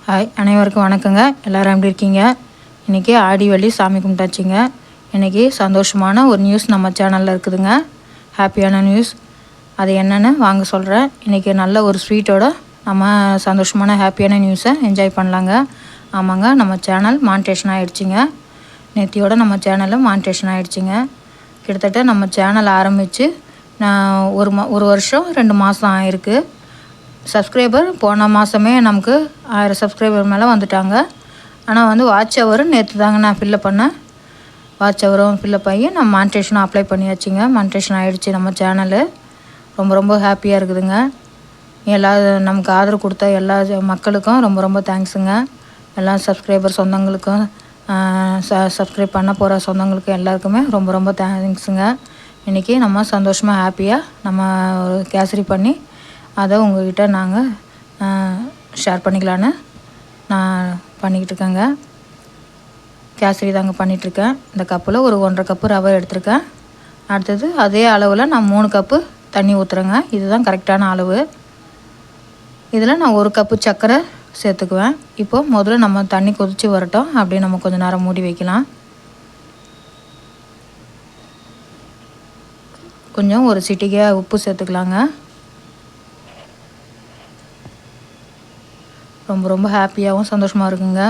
Hi, அனைவருக்கும் வணக்கங்க. எல்லோரும் எப்படி இருக்கீங்க? இன்றைக்கி ஆடி வெள்ளி சாமி கும்பிட்டாச்சுங்க. இன்றைக்கி சந்தோஷமான ஒரு நியூஸ் நம்ம சேனலில் இருக்குதுங்க. ஹாப்பியான நியூஸ். அது என்னென்னு வாங்க சொல்கிறேன். இன்றைக்கி நல்ல ஒரு ஸ்வீட்டோட நம்ம சந்தோஷமான ஹாப்பியான நியூஸை என்ஜாய் பண்ணலாங்க. ஆமாங்க, நம்ம சேனல் மானிட்டேஷன் ஆகிடுச்சிங்க. நேத்தியோட நம்ம சேனலில் மானிட்டேஷன் ஆகிடுச்சிங்க. கிட்டத்தட்ட நம்ம சேனல் ஆரம்பித்து ஒரு வருஷம் 2 மாதம் ஆயிருக்கு. சப்ஸ்கிரைபர் போன மாதமே நமக்கு 1000 சப்ஸ்கிரைபர் மேலே வந்துட்டாங்க. ஆனால் வந்து வாட்ச் ஹவர் நேற்று தாங்க நான் ஃபில்லப் பண்ணேன். வாட்ச் ஹவரும் ஃபில்லப் ஆகி நம்ம மானிட்டேஷனும் அப்ளை பண்ணியாச்சுங்க. மானிட்டேஷன் ஆகிடுச்சி நம்ம சேனலு. ரொம்ப ரொம்ப ஹாப்பியாக இருக்குதுங்க. நமக்கு ஆதரவு கொடுத்த எல்லா மக்களுக்கும் ரொம்ப ரொம்ப தேங்க்ஸுங்க. எல்லா சப்ஸ்கிரைபர் சொந்தங்களுக்கும் சப்ஸ்கிரைப் பண்ண போகிற சொந்தங்களுக்கும் எல்லாருக்குமே ரொம்ப ரொம்ப தேங்க்ஸுங்க. இன்றைக்கி நம்ம சந்தோஷமாக ஹாப்பியாக நம்ம ஒரு கேசரி பண்ணி அதை உங்கள்கிட்ட நாங்கள் ஷேர் பண்ணிக்கலான்னு நான் பண்ணிக்கிட்டு இருக்கேங்க. கேசரி தாங்க பண்ணிகிட்ருக்கேன். இந்த கப்பில் ஒரு 1.5 கப்பு ரவை எடுத்திருக்கேன். அடுத்தது அதே அளவில் நான் 3 கப்பு தண்ணி ஊற்றுறேங்க. இதுதான் கரெக்டான அளவு. இதில் நான் 1 கப்பு சர்க்கரை சேர்த்துக்குவேன். இப்போது முதல்ல நம்ம தண்ணி கொதித்து வரட்டும். அப்படியே நம்ம கொஞ்சம் நேரம் மூடி வைக்கலாம். கொஞ்சம் ஒரு சிட்டிகை உப்பு சேர்த்துக்கலாங்க. ரொம்ப ரொம்ப ஹாப்பியாகவும் சந்தோஷமாக இருக்குங்க.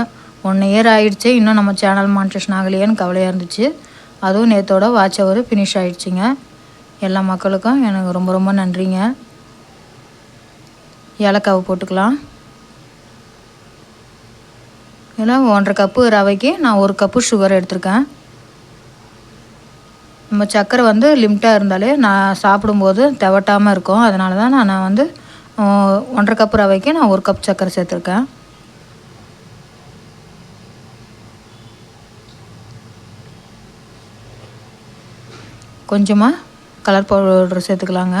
1 இயர் ஆகிடுச்சு, இன்னும் நம்ம சேனல் மானிட்டேஷன் ஆகலையேன்னு கவலையாக இருந்துச்சு. அதுவும் நேற்றோட வாட்ச் ஹவர் ஃபினிஷ் ஆகிடுச்சிங்க. எல்லா மக்களுக்கும் எனக்கு ரொம்ப ரொம்ப நன்றிங்க. ஏலக்காவை போட்டுக்கலாம். ஏன்னா 1.5 கப்பு ரவைக்கு நான் 1 கப்பு சுகர் எடுத்திருக்கேன். நம்ம சர்க்கரை வந்து லிமிட்டாக இருந்தாலே நான் சாப்பிடும்போது தெவட்டாமல் இருக்கும். அதனால தான் நான் வந்து 1.5 கப்பு ரவைக்கு நான் 1 கப் சர்க்கரை சேர்த்துருக்கேன். கொஞ்சமாக கலர் பவுடர் சேர்த்துக்கலாங்க.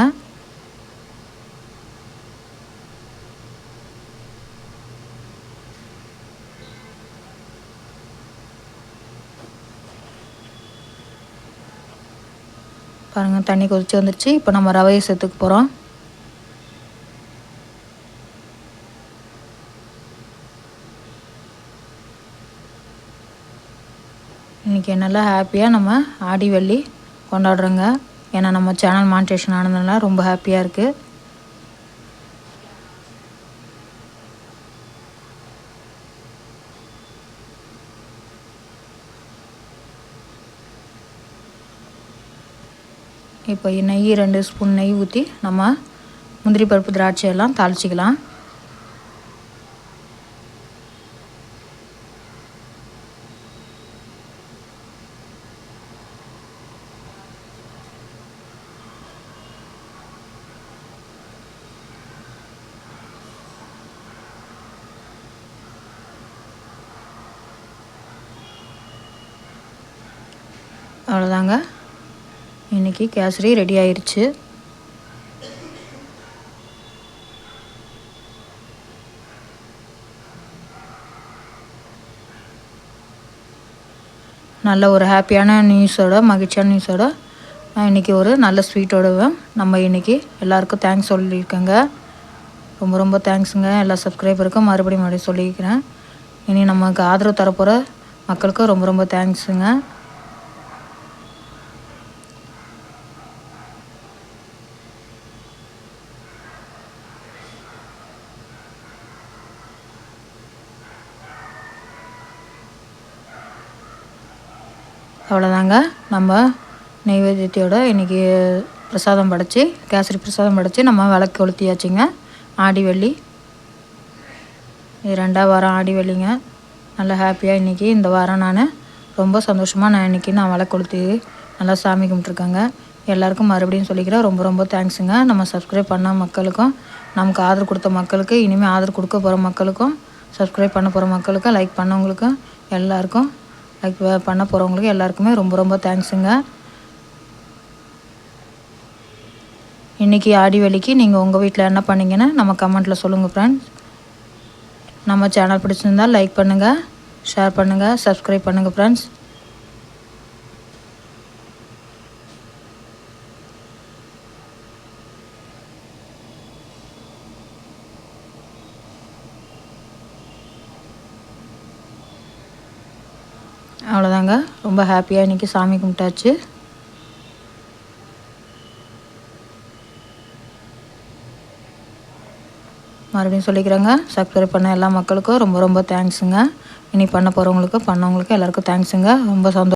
பாருங்கள், தண்ணி கொதிச்சு வந்துருச்சு. இப்போ நம்ம ரவையை சேர்த்துக்க போகிறோம். இன்றைக்கி நல்லா ஹாப்பியாக நம்ம ஆடி வெள்ளி கொண்டாடுறோங்க. ஏன்னா நம்ம சேனல் மானிட்டேஷன் ஆனதுனால ரொம்ப ஹாப்பியாக இருக்குது. இப்போ நெய் 2 ஸ்பூன் நெய் ஊற்றி நம்ம முந்திரி பருப்பு திராட்சையெல்லாம் தாளிச்சிக்கலாம். அவ்வளோதாங்க, இன்றைக்கி கேசரி ரெடி ஆயிடுச்சு. நல்ல ஒரு ஹாப்பியான நியூஸோட, மகிழ்ச்சியான நியூஸோட இன்றைக்கி ஒரு நல்ல ஸ்வீட்டோட நம்ம இன்றைக்கி எல்லாேருக்கும் தேங்க்ஸ் சொல்லியிருக்கேங்க. ரொம்ப ரொம்ப தேங்க்ஸுங்க. எல்லா சப்ஸ்கிரைபருக்கும் மறுபடியும் சொல்லியிருக்கிறேன். இனி நமக்கு ஆதரவு தரப்போகிற மக்களுக்கும் ரொம்ப ரொம்ப தேங்க்ஸுங்க. அவ்வளோதாங்க, நம்ம நெய்வேத்தியத்தோட இன்றைக்கி பிரசாதம் படைச்சி, கேசரி பிரசாதம் படைச்சி நம்ம விளக்கு கொளுத்தியாச்சுங்க. ஆடி வெள்ளி இது 2ஆவது வாரம் ஆடி வெள்ளிங்க. நல்லா ஹாப்பியாக இன்றைக்கி இந்த வாரம் நான் ரொம்ப சந்தோஷமாக இன்றைக்கி விளக்கு கொளுத்தி நல்லா சாமி கும்பிட்ருக்கேங்க. எல்லாேருக்கும் மறுபடியும் சொல்லிக்கிறேன், ரொம்ப ரொம்ப தேங்க்ஸுங்க. நம்ம சப்ஸ்கிரைப் பண்ண மக்களுக்கும், நமக்கு ஆதரவு கொடுத்த மக்களுக்கு, இனிமேல் ஆதரவு கொடுக்க போகிற மக்களுக்கும், சப்ஸ்கிரைப் பண்ண போகிற மக்களுக்கும், லைக் பண்ணவங்களுக்கும் எல்லாேருக்கும், லைக் பண்ண போகிறவங்களுக்கு எல்லாருக்குமே ரொம்ப ரொம்ப தேங்க்ஸுங்க. இன்றைக்கி ஆடி வெள்ளிக்கு நீங்கள் உங்கள் வீட்டில் என்ன பண்ணிங்கன்னு நம்ம கமெண்ட்டில் சொல்லுங்கள் ஃப்ரெண்ட்ஸ். நம்ம சேனல் பிடிச்சிருந்தால் லைக் பண்ணுங்கள், ஷேர் பண்ணுங்கள், சப்ஸ்கிரைப் பண்ணுங்கள் ஃப்ரெண்ட்ஸ். அவ்வளோதாங்க. ரொம்ப ஹாப்பியாக இன்றைக்கி சாமி கும்பிட்டாச்சு. மறுபடியும் சொல்லிக்கிறேங்க, சப்ஸ்கிரைப் பண்ண எல்லா மக்களுக்கும் ரொம்ப ரொம்ப தேங்க்ஸுங்க. இனி பண்ண போகிறவங்களுக்கு பண்ணவங்களுக்கு எல்லாருக்கும் தேங்க்ஸுங்க. ரொம்ப சந்தோஷம்.